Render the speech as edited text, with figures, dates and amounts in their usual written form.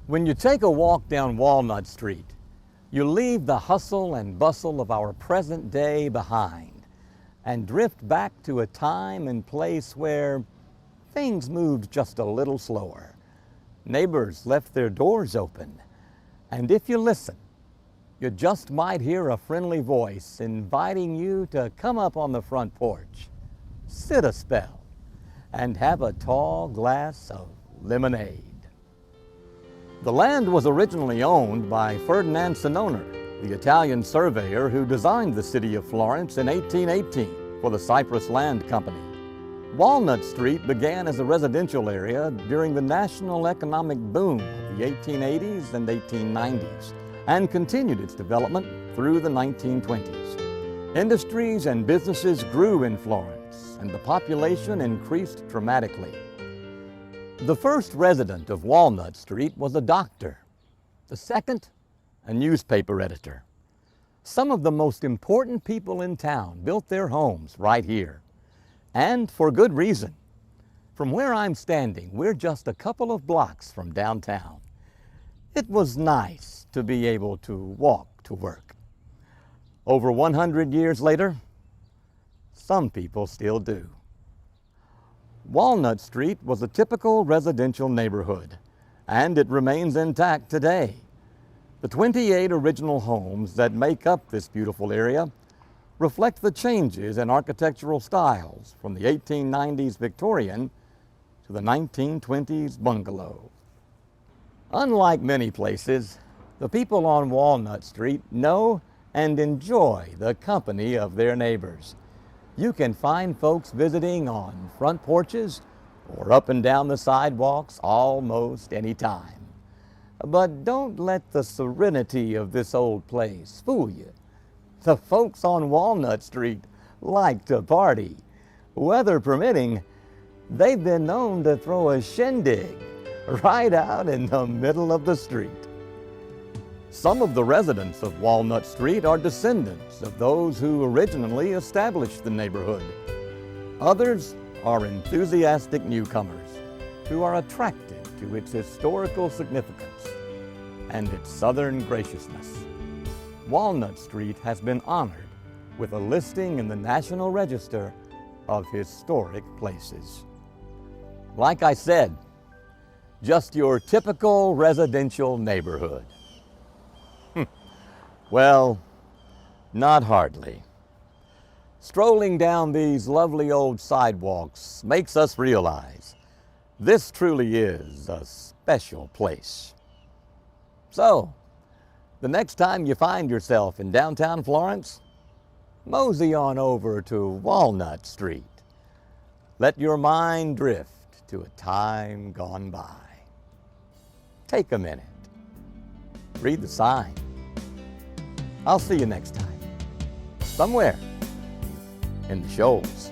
When you take a walk down Walnut Street, you leave the hustle and bustle of our present day behind and drift back to a time and place where things moved just a little slower. Neighbors left their doors open, and if you listen, you just might hear a friendly voice inviting you to come up on the front porch, sit a spell, and have a tall glass of lemonade. The land was originally owned by Ferdinand Sinoner, the Italian surveyor who designed the city of Florence in 1818 for the Cypress Land Company. Walnut Street began as a residential area during the national economic boom of the 1880s and 1890s and continued its development through the 1920s. Industries and businesses grew in Florence and the population increased dramatically. The first resident of Walnut Street was a doctor. The second, a newspaper editor. Some of the most important people in town built their homes right here. And for good reason. From where I'm standing, we're just a couple of blocks from downtown. It was nice to be able to walk to work. Over 100 years later, some people still do. Walnut Street was a typical residential neighborhood, and it remains intact today. The 28 original homes that make up this beautiful area reflect the changes in architectural styles from the 1890s Victorian to the 1920s bungalow. Unlike many places, the people on Walnut Street know and enjoy the company of their neighbors. You can find folks visiting on front porches or up and down the sidewalks almost any time. But don't let the serenity of this old place fool you. The folks on Walnut Street like to party. Weather permitting, they've been known to throw a shindig right out in the middle of the street. Some of the residents of Walnut Street are descendants of those who originally established the neighborhood. Others are enthusiastic newcomers who are attracted to its historical significance and its southern graciousness. Walnut Street has been honored with a listing in the National Register of Historic Places. Like I said, just your typical residential neighborhood. Well, not hardly. Strolling down these lovely old sidewalks makes us realize this truly is a special place. So, the next time you find yourself in downtown Florence, mosey on over to Walnut Street. Let your mind drift to a time gone by. Take a minute. Read the sign. I'll see you next time, somewhere in the shoals.